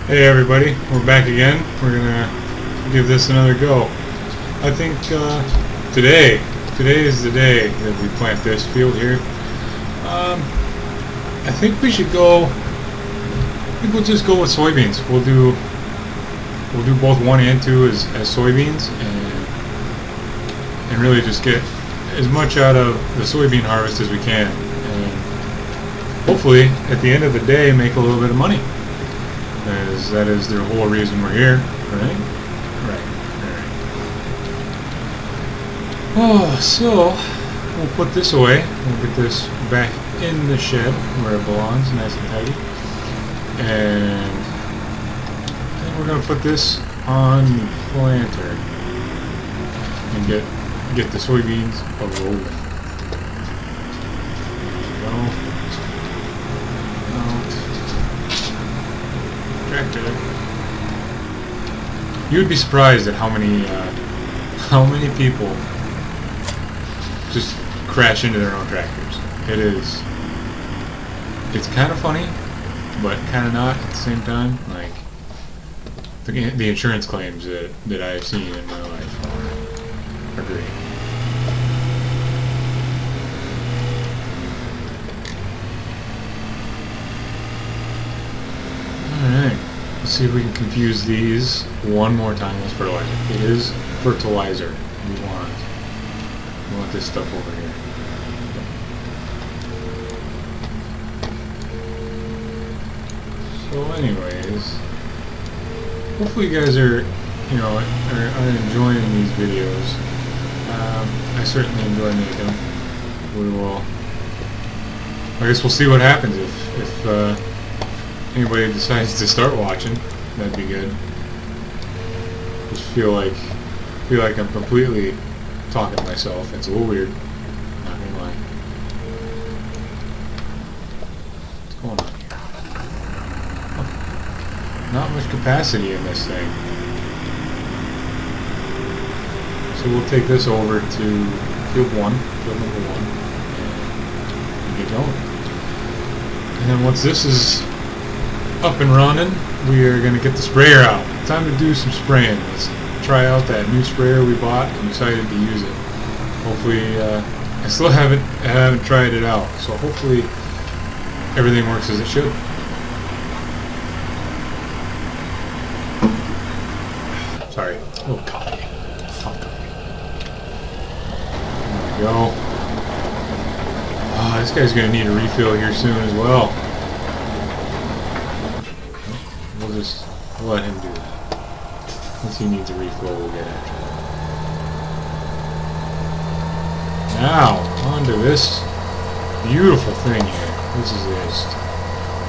Hey everybody, we're back again. We're gonna give this another go. I think today is the day that we plant this field here. I think we should go. I think we'll just go with soybeans. We'll do both 1 and 2 as soybeans, and really just get as much out of the soybean harvest as we can, and hopefully at the end of the day make a little bit of money. As that is the whole reason we're here, right? Right. Oh, so we'll put this away. We'll get this back in the shed where it belongs, nice and tidy. And then we're gonna put this on the planter and get the soybeans a-rolling. There we go. Tractor. You would be surprised at how many people just crash into their own tractors. It's kind of funny, but kind of not at the same time. Like the insurance claims that I've seen in my life are great. Alright, let's see if we can confuse these one more time as fertilizer. It is fertilizer. We want this stuff over here. So anyways, hopefully you guys are enjoying these videos. I certainly enjoy making them. I guess we'll see what happens if anybody decides to start watching. That'd be good. Just feel like I'm completely talking to myself. It's a little weird. Not gonna lie. What's going on here? Oh, not much capacity in this thing. So we'll take this over to field number 1, and get going. And then once this is up and running, we are going to get the sprayer out. Time to do some spraying. Let's try out that new sprayer we bought. I'm excited to use it. Hopefully, I still haven't tried it out, so hopefully everything works as it should. Sorry, a little coffee. There we go. Oh, this guy's going to need a refill here soon as well. We'll let him do that. Once he needs a refill, we'll get after that. Now, on to this beautiful thing here. This is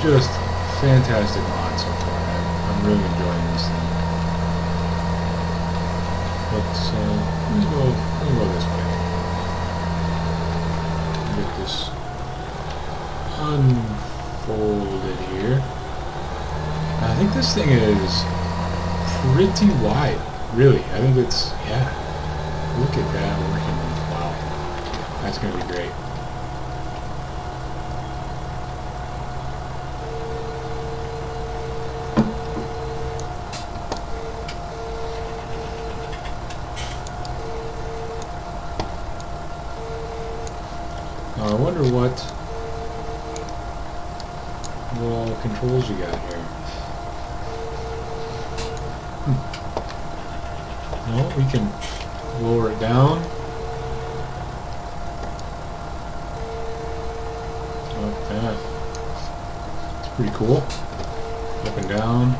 just fantastic mod so far. I'm really enjoying this thing. But let me go this way. Get this unfolded here. I think this thing is pretty wide, really. I think it's, yeah. Look at that working. Wow. That's going to be great. Now I wonder what controls you got here. No, we can lower it down. Like that. It's pretty cool. Up and down.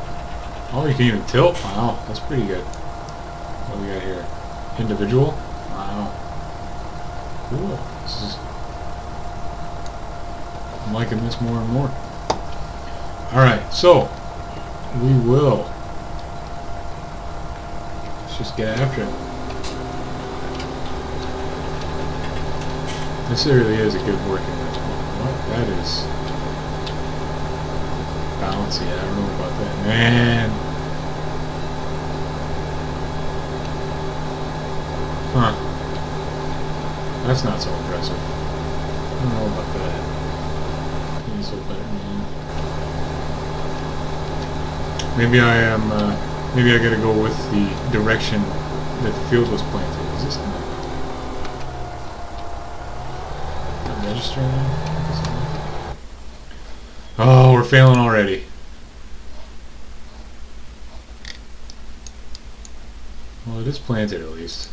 Oh, you can even tilt. Wow, that's pretty good. What do we got here? Individual. Wow. Cool. I'm liking this more and more. Alright, so we will just get after it. This really is a good working instrument. What? That is bouncy. I don't know about that. Man. Huh. That's not so impressive. I don't know about that. He's so better, man. Maybe I am. Maybe I gotta go with the direction that the field was planted. Is this not registering? Oh, we're failing already. Well, it is planted at least.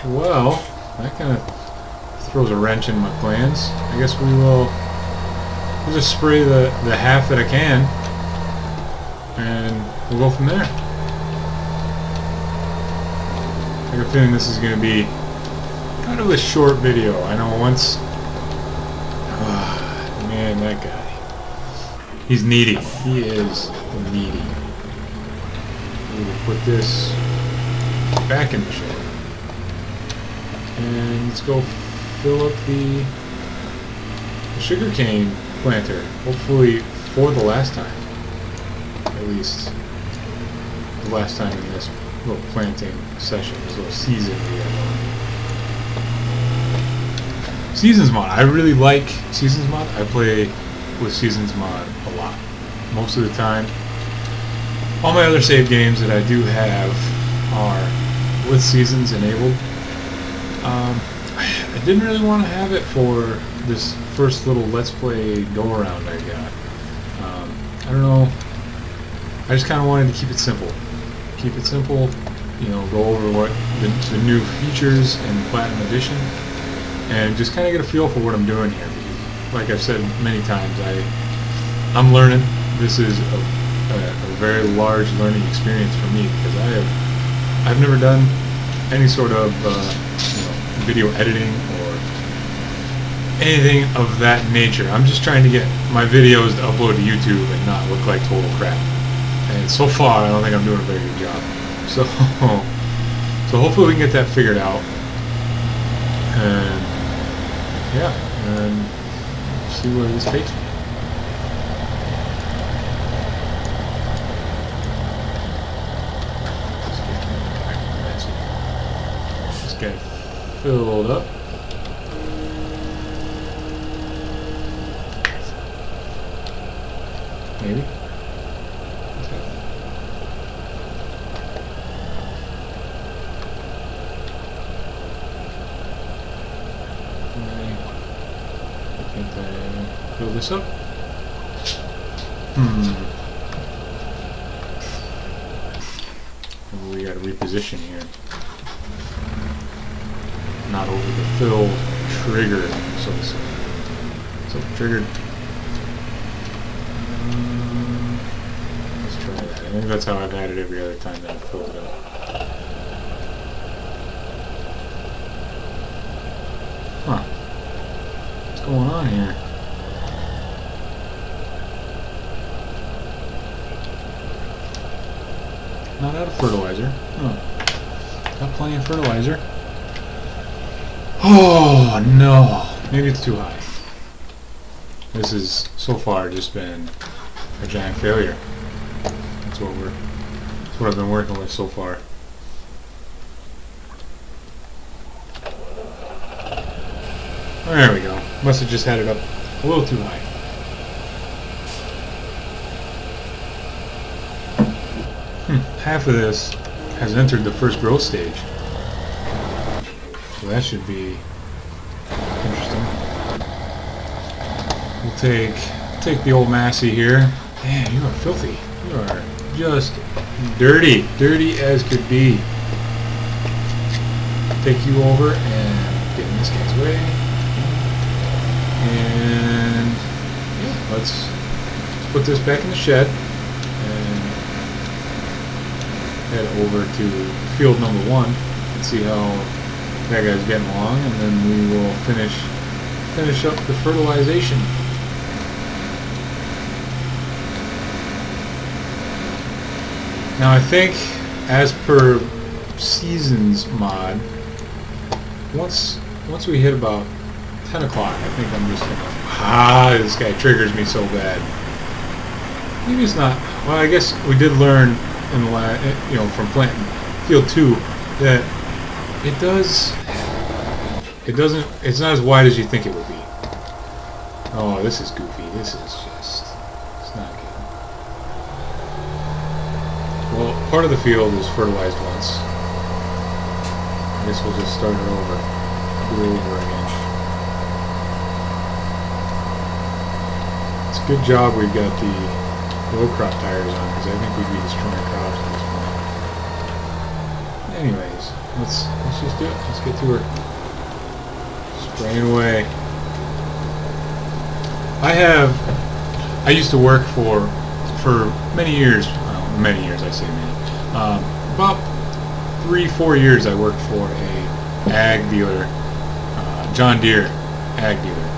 Well, that kind of throws a wrench in my plans. I guess we will we'll just spray the half that I can, and we'll go from there. I have a feeling this is going to be kind of a short video. I know once... man, that guy. He's needy. He is needy. We will put this back in the shed. And let's go fill up the sugarcane planter. Hopefully for the last time. At least the last time in this little planting session, this little season we have on. Seasons mod. I really like Seasons mod. I play with Seasons mod a lot. Most of the time. All my other save games that I do have are with Seasons enabled. I didn't really want to have it for this first little Let's Play go-around I got. I don't know. I just kind of wanted to keep it simple. Keep it simple, you know, go over what the new features in Platinum Edition, and just kind of get a feel for what I'm doing here. Like I've said many times, I'm learning. This is a very large learning experience for me because I've never done any sort of video editing or anything of that nature. I'm just trying to get my videos to upload to YouTube and not look like total crap. And so far, I don't think I'm doing a very good job. So hopefully we can get that figured out. And yeah, and see where this takes me. Let's get filled up. Maybe. Fill this up. Maybe we got to reposition here. Not over the fill trigger, so to say. So triggered. Let's try that. I think that's how I've had it every other time that I've filled it up. Huh. What's going on here? Not out of fertilizer. Oh. Got plenty of fertilizer. Oh no! Maybe it's too high. This has so far just been a giant failure. That's what I've been working with so far. There we go. Must have just had it up a little too high. Half of this has entered the first growth stage. So that should be interesting. We'll take the old Massey here. Man, you are filthy. You are just dirty. Dirty as could be. Take you over and get in this guy's way. And yeah, let's put this back in the shed. Head over to field number 1 and see how that guy's getting along, and then we will finish up the fertilization. Now I think, as per Seasons mod, once we hit about 10 o'clock, I think I'm just gonna... this guy triggers me so bad. Maybe it's not... Well, I guess we did learn in the from planting field 2 that it's not as wide as you think it would be. Oh, this is goofy. This is just... It's not good. Well, part of the field is fertilized once. I guess we'll just start it over. Do it over again. It's a good job we've got the row crop tires on, because I think we'd be destroying crops at this point. Anyways, let's just do it. Let's get to work. Spraying away. I used to work for many years, I say many, about 3-4 years I worked for a ag dealer, John Deere ag dealer.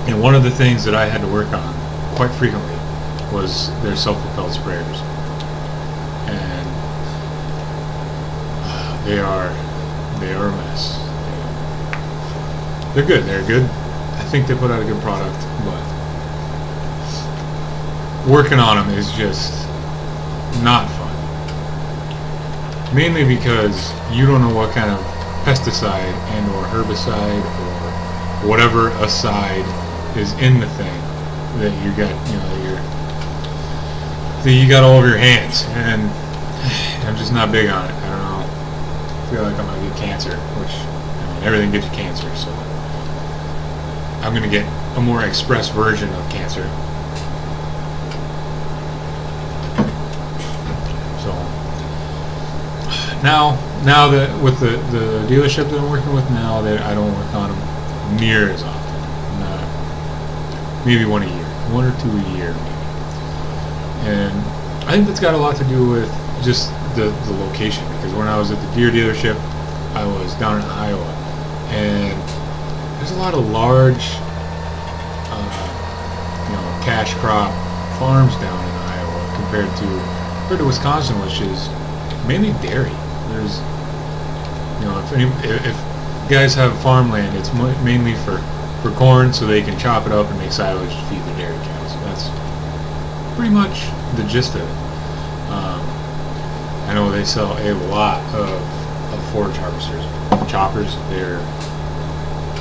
And one of the things that I had to work on quite frequently was their self-propelled sprayers. And they are a mess. They're good. I think they put out a good product, but working on them is just not fun. Mainly because you don't know what kind of pesticide and or herbicide or whatever aside is in the thing that you got, that you got all over your hands, and I'm just not big on it. I don't know. I feel like I'm gonna get cancer, which everything gives you cancer, so I'm gonna get a more express version of cancer. So now that with the dealership that I'm working with now, that I don't work on them near as often. Maybe one a year, 1 or 2 a year, maybe. And I think that's got a lot to do with just the location, because when I was at the Deere dealership, I was down in Iowa, and there's a lot of large, cash crop farms down in Iowa compared to Wisconsin, which is mainly dairy. There's, if guys have farmland, it's mainly for corn, so they can chop it up and make silage to feed the dairy cows. That's pretty much the gist of it. I know they sell a lot of forage harvesters, choppers.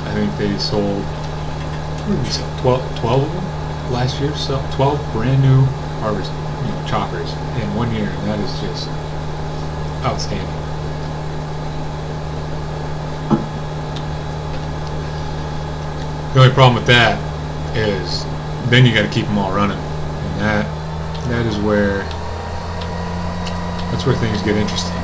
I think they sold, what did we sell? 12 of them last year. So 12 brand new harvest, choppers in 1 year, and that is just outstanding. The only problem with that is then you got to keep them all running, and that's where things get interesting.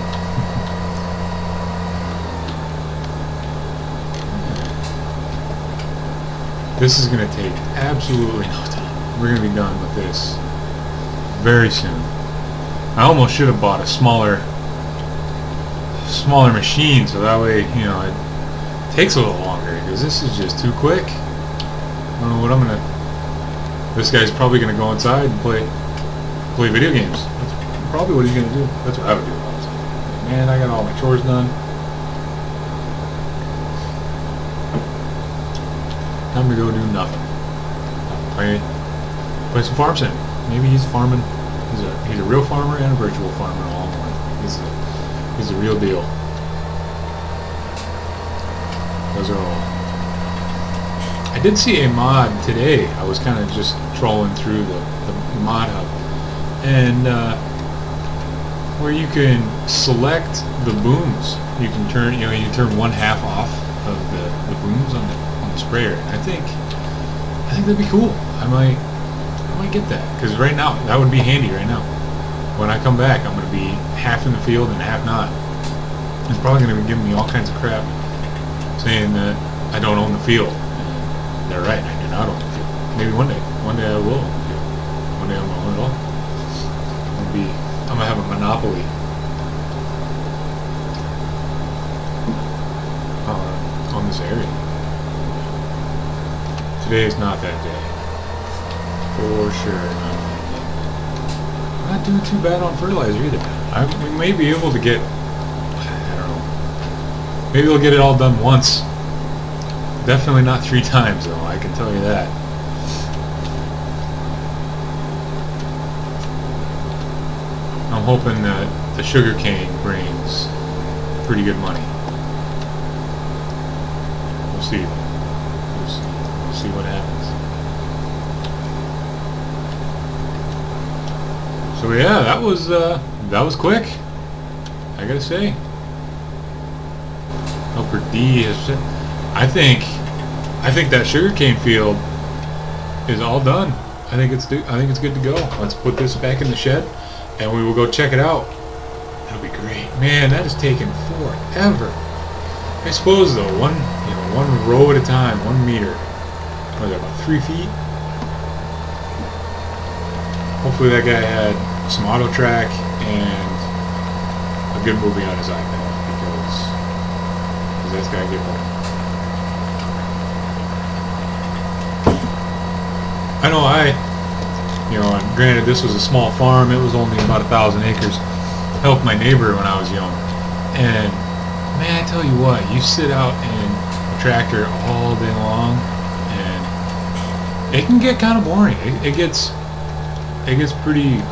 This is going to take absolutely no time. We're going to be done with this very soon. I almost should have bought a smaller machine, so that way it takes a little longer, because this is just too quick. I don't know what I'm gonna. This guy's probably gonna go inside and play video games. That's probably what he's gonna do. That's what I would do all the time. Man, I got all my chores done. Time to go do nothing. Play some farm sim. Maybe he's farming. He's a real farmer and a virtual farmer all in one. He's the real deal. Those are all. I did see a mod today. I was kind of just trolling through the mod hub, and where you can select the booms. You can turn, you turn 1/2 off of the booms on the sprayer. And I think that'd be cool. I might get that, because right now that would be handy. Right now, when I come back, I'm going to be half in the field and half not. It's probably going to be giving me all kinds of crap, saying that I don't own the field. And they're right, I do not own the field. Maybe one day I will own the field. One day I won't own it all. I'm gonna have a monopoly on this area. Today is not that day, for sure. I'm not doing too bad on fertilizer either. We may be able to get, I don't know, maybe we'll get it all done once. Definitely not 3 times though, I can tell you that. I'm hoping that the sugarcane brings pretty good money. We'll see. We'll see what happens. So yeah, that was quick. I gotta say. Upper D is. I think that sugarcane field is all done. I think it's good to go. Let's put this back in the shed, and we will go check it out. That'll be great. Man, that is taking forever. I suppose though, one row at a time, 1 meter. What is that, about 3 feet? Hopefully that guy had some auto track and a good movie on his iPad, because that's gotta get better. I know and granted this was a small farm, it was only about 1,000 acres. Helped my neighbor when I was young. And man, I tell you what, you sit out in a tractor all day long and it can get kind of boring. It gets pretty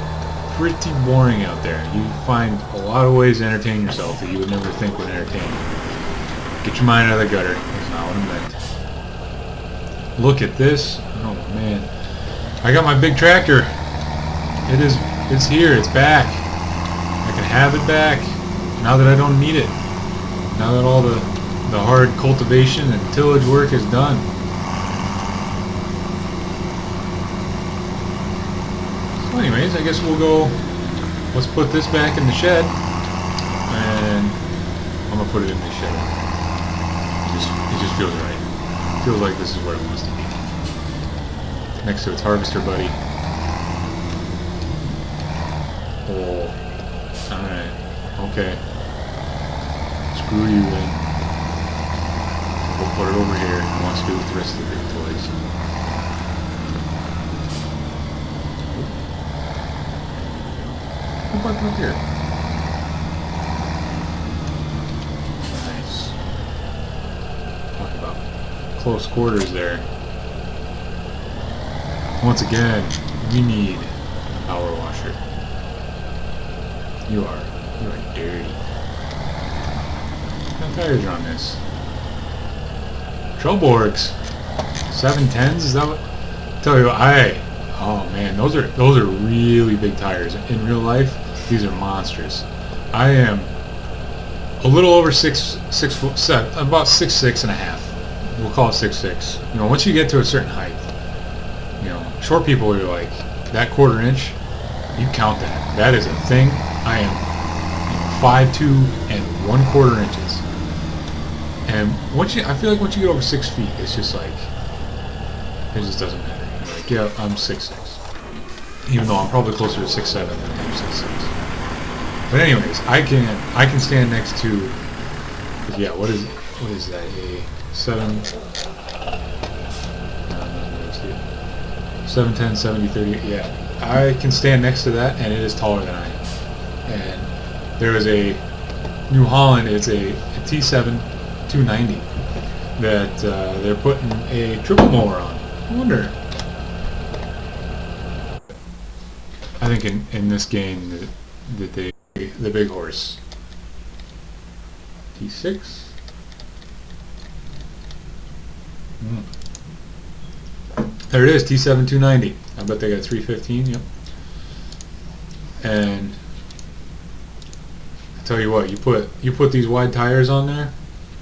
boring out there. You find a lot of ways to entertain yourself that you would never think would entertain you. Get your mind out of the gutter. That's not what I meant. Look at this. Oh man. I got my big tractor. It's here. It's back. I can have it back now that I don't need it. Now that all the hard cultivation and tillage work is done. So anyways, I guess we'll go. Let's put this back in the shed, and I'm gonna put it in the shed. It just feels right. Feels like this is where it wants to be. Next to its harvester buddy. Oh, alright, okay. Screw you then. We'll put it over here and wants to do with the rest of the big toys. We'll park right here. Nice. Talk about close quarters there. Once again, we need a power washer. You are dirty. What kind of tires are on this? Trelleborgs. 710s, is that what? Tell you what, oh man, those are really big tires. In real life, these are monsters. I am a little over 6 foot, about 6'6" and a half. We'll call it 6'6". Once you get to a certain height, short people are like, that 1/4 inch, you count that. That is a thing. I am 5'2" and 1/4 inches. And I feel like once you get over 6 feet, it's just like, it just doesn't matter. You're like, yeah, I'm 6'6". Even though I'm probably closer to 6'7" than I am 6'6". But anyways, I can stand next to, yeah, what is that, a 710, 70, 30, yeah. I can stand next to that, and it is taller than I am. And there is a New Holland, it's a T7 290 that they're putting a triple mower on. I wonder. I think in this game that the big horse. T6? There it is, T7 290. I bet they got 315, yep. And I tell you what, you put these wide tires on there,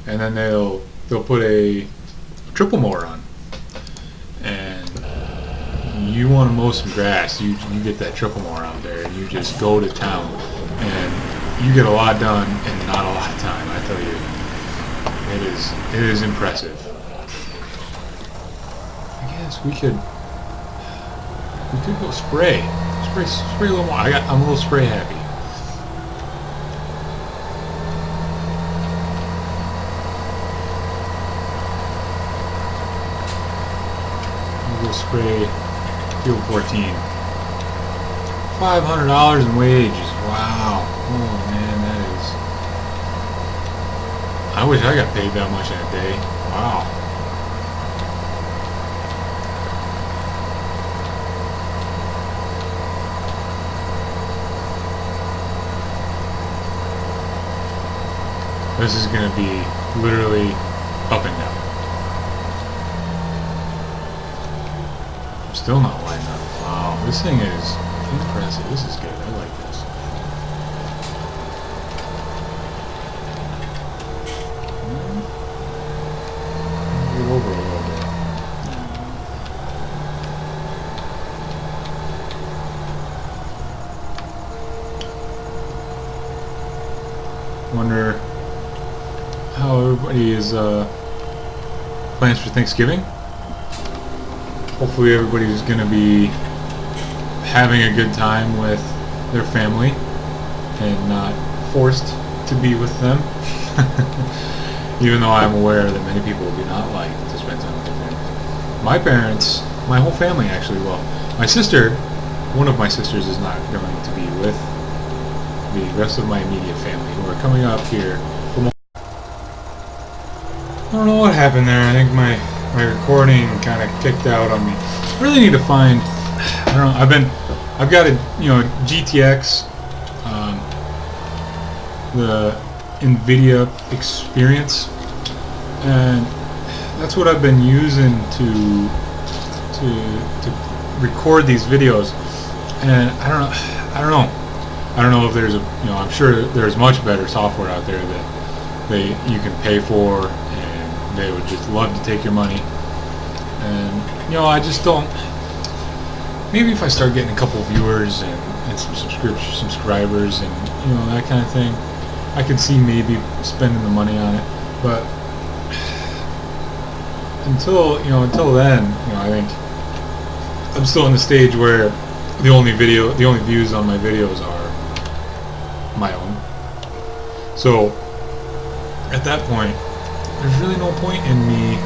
and then they'll put a triple mower on. And you want to mow some grass, you get that triple mower out there, and you just go to town, and you get a lot done in not a lot of time. I tell you, it is impressive. We could go spray a little more. I'm a little spray happy. We'll go spray Field 14. $500 in wages. Wow. Oh man, that is. I wish I got paid that much in a day. Wow. This is going to be literally up and down. Still not lighting up. Wow, this thing is impressive. This is good. I like this. Get over a little bit. Wonder how everybody is plans for Thanksgiving. Hopefully everybody's going to be having a good time with their family and not forced to be with them. Even though I'm aware that many people do not like to spend time with their family. My parents, my whole family actually, well, my sister, one of my sisters is not going to be with the rest of my immediate family who are coming up here from. I don't know what happened there. I think my recording kind of kicked out on me. Really need to find. I don't know. I've got a GTX, the NVIDIA Experience, and that's what I've been using to record these videos. And I don't know if there's I'm sure there's much better software out there that you can pay for, and they would just love to take your money. And I just don't. Maybe if I start getting a couple viewers and some subscribers and that kind of thing, I could see maybe spending the money on it. But until then, I think I'm still in the stage where the only views on my videos are my own. So at that point, there's really no point in me,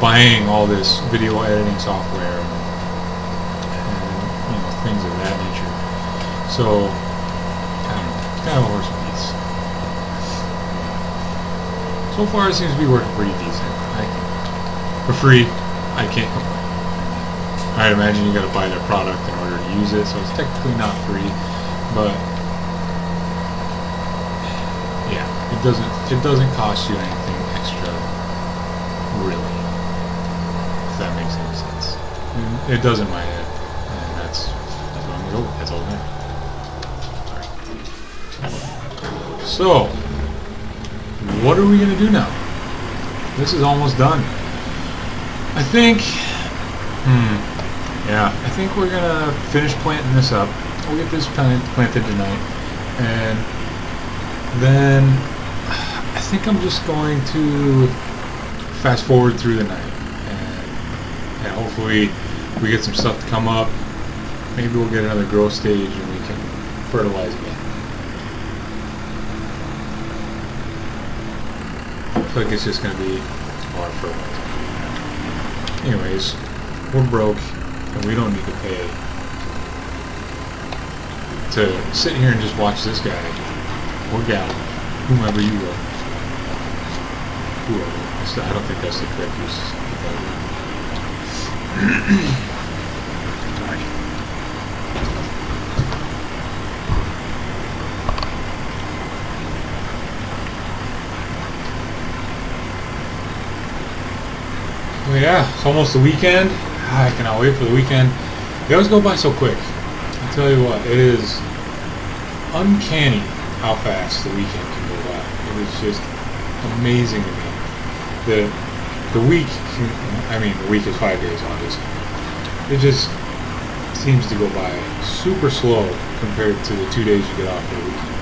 buying all this video editing software and things of that nature. So I don't know, it's kind of a horse and beats. So far, it seems to be working pretty decent. For free, I can't complain. I'd imagine you got to buy their product in order to use it, so it's technically not free, but yeah, it doesn't cost you anything extra, really. If that makes any sense. And it does in my head, and that's what I'm gonna go with. That's all that matters. So, what are we gonna do now? This is almost done. I think. Yeah, I think we're gonna finish planting this up. We'll get this planted tonight, and then I think I'm just going to fast forward through the night, and hopefully we get some stuff to come up. Maybe we'll get another growth stage and we can fertilize again. I feel like it's just going to be more fertilizer. Anyways, we're broke and we don't need to pay to sit here and just watch this guy or gal, whomever you are. Whoever. I don't think that's the correct use of that word. Well, yeah, it's almost the weekend. I cannot wait for the weekend. They always go by so quick. I'll tell you what, it is uncanny how fast the weekend can go by. It is just amazing to me. The week, the week is 5 days, obviously. It just seems to go by super slow compared to the 2 days you get off for the weekend.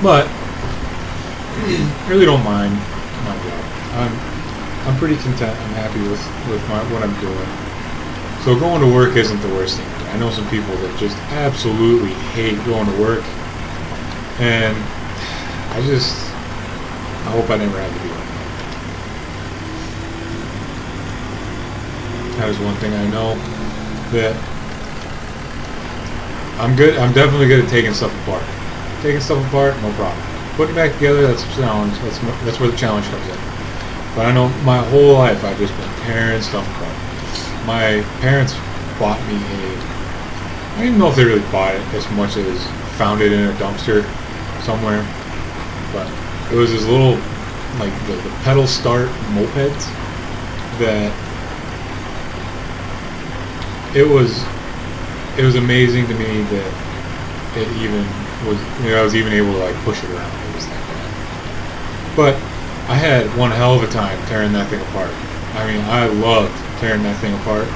But I really don't mind my job. I'm pretty content. I'm happy with what I'm doing. So going to work isn't the worst thing. I know some people that just absolutely hate going to work, and I hope I never have to do that. That is one thing I know, that I'm good. I'm definitely good at taking stuff apart. Taking stuff apart, no problem. Putting it back together, that's a challenge. That's where the challenge comes in. But I know my whole life I've just been tearing stuff apart. My parents bought me I don't even know if they really bought it as much as found it in a dumpster somewhere. But it was this little like the pedal start mopeds that it was amazing to me that it even was, I was even able to like push it around. It was that bad. But I had one hell of a time tearing that thing apart. I mean, I loved tearing that thing apart.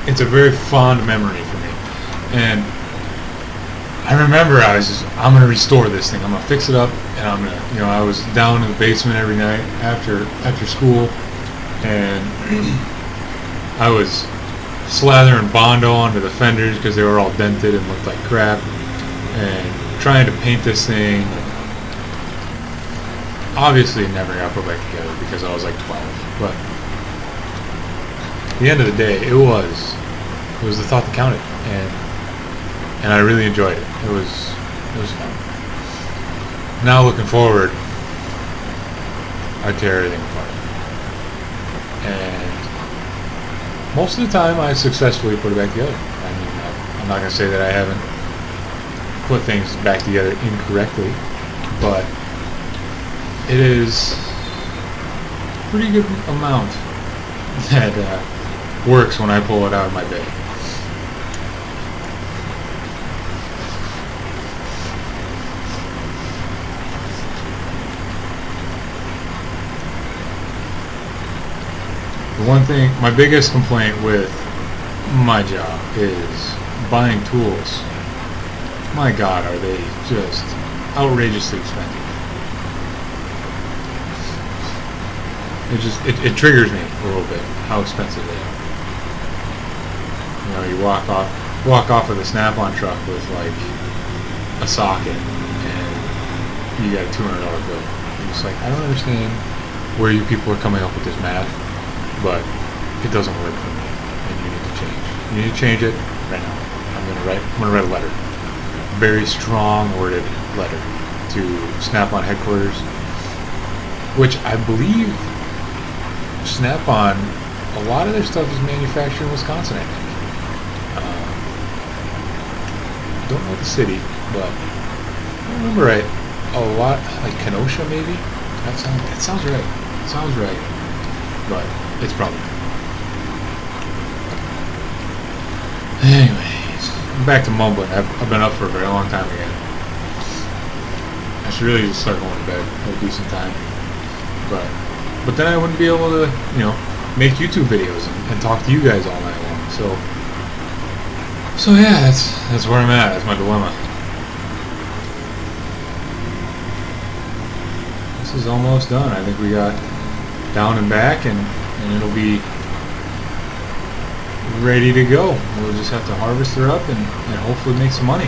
It's a very fond memory for me. And I remember I'm going to restore this thing. I'm going to fix it up, and I'm going to, I was down in the basement every night after school, and I was slathering Bondo onto the fenders because they were all dented and looked like crap, and trying to paint this thing. Obviously, it never got put back together because I was like 12. But at the end of the day, it was the thought that counted, and I really enjoyed it. It was fun. Now looking forward, I tear everything apart, and most of the time I successfully put it back together. I mean, I'm not going to say that I haven't put things back together incorrectly, but it is a pretty good amount that works when I pull it out of my bag. The one thing, my biggest complaint with my job is buying tools. My God, are they just outrageously expensive. It triggers me a little bit how expensive they are. You walk off with a Snap-on truck with like a socket, and you got a $200 bill. You're just like, I don't understand where you people are coming up with this math, but it doesn't work for me, and you need to change. You need to change it right now. I'm gonna write a letter, a very strong worded letter to Snap-on headquarters, which I believe Snap-on, a lot of their stuff is manufactured in Wisconsin, I think. Don't know the city, but I don't remember right. A lot, like Kenosha, maybe. That sounds right. Sounds right, but it's probably not. Anyways, back to mumbling. I've been up for a very long time again. I should really just start going to bed at a decent time, but then I wouldn't be able to, make YouTube videos and talk to you guys all night long. So yeah, that's where I'm at. That's my dilemma. This is almost done. I think we got down and back, and it'll be ready to go. We'll just have to harvest her up and hopefully make some money.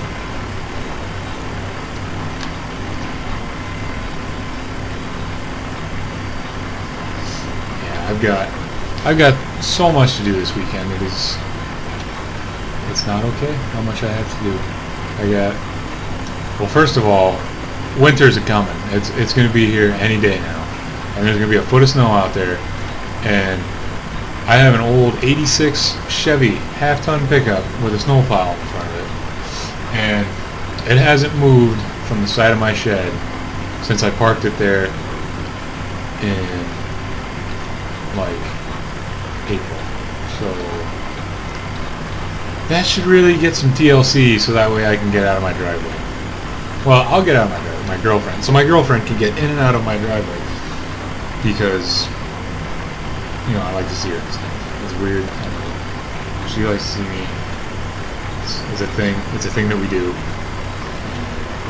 I've got so much to do this weekend. It's not okay how much I have to do. Well, first of all, winter's coming. It's going to be here any day now, and there's going to be a foot of snow out there. And I have an old '86 Chevy half-ton pickup with a snowplow in front of it, and it hasn't moved from the side of my shed since I parked it there in like April. So that should really get some TLC, so that way I can get out of my driveway. Well, I'll get out of my driveway, my girlfriend. So my girlfriend can get in and out of my driveway because, I like to see her and stuff. It's weird. I don't know. She likes to see me. It's a thing. It's a thing that we do.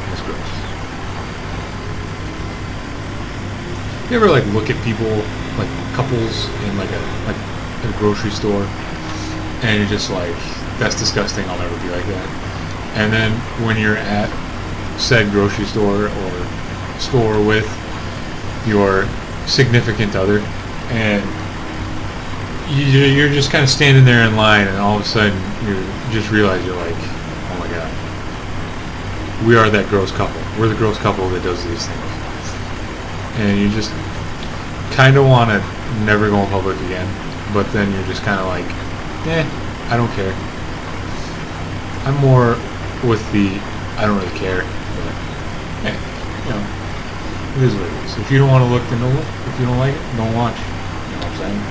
It's gross. You ever look at people, like couples in like a grocery store, and you're just like, that's disgusting, I'll never be like that. And then when you're at said grocery store or store with your significant other, and you're just kind of standing there in line, and all of a sudden you just realize you're like, oh my God, we are that gross couple. We're the gross couple that does these things. And you just kind of want to never go in public again, but then you're just kind of like, I don't care. I'm more with the I don't really care, but hey, It is what it is. If you don't want to look, then don't look. If you don't like it, don't watch. You know what I'm saying?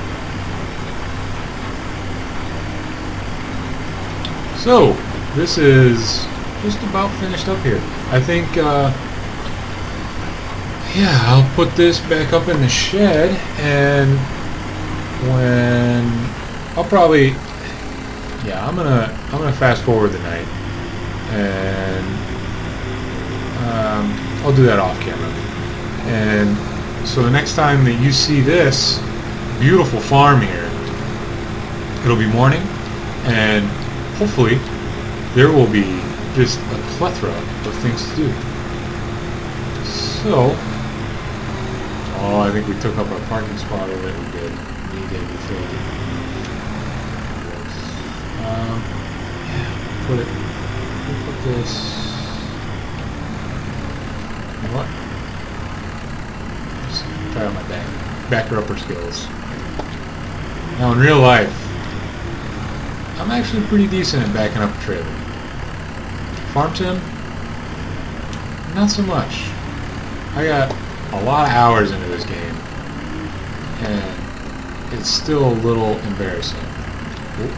So, this is just about finished up here. I think, yeah, I'll put this back up in the shed, and when I'll probably, yeah, I'm gonna fast forward the night, and I'll do that off camera. And so the next time that you see this beautiful farm here, it'll be morning, and hopefully there will be just a plethora of things to do. So, oh, I think we took up our parking spot over there. We did. We filled it. Yeah, put this. You know what? Just try out my backer upper skills. Now in real life, I'm actually pretty decent at backing up a trailer. Farm sim, not so much. I got a lot of hours into this game, and it's still a little embarrassing. Oop.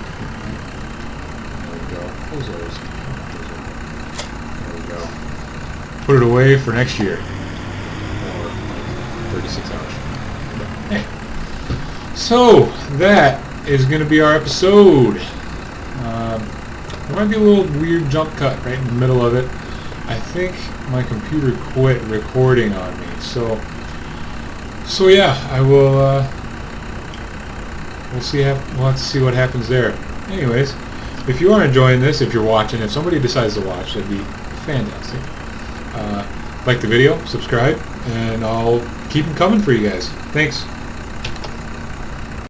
There we go. Close those. There we go. Put it away for next year. Or like 36 hours. But, hey. So, that is going to be our episode. There might be a little weird jump cut right in the middle of it. I think my computer quit recording on me. So yeah, I will. We'll have to see what happens there. Anyways, if you are enjoying this, if you're watching, if somebody decides to watch, that'd be fantastic. Like the video, subscribe, and I'll keep them coming for you guys. Thanks.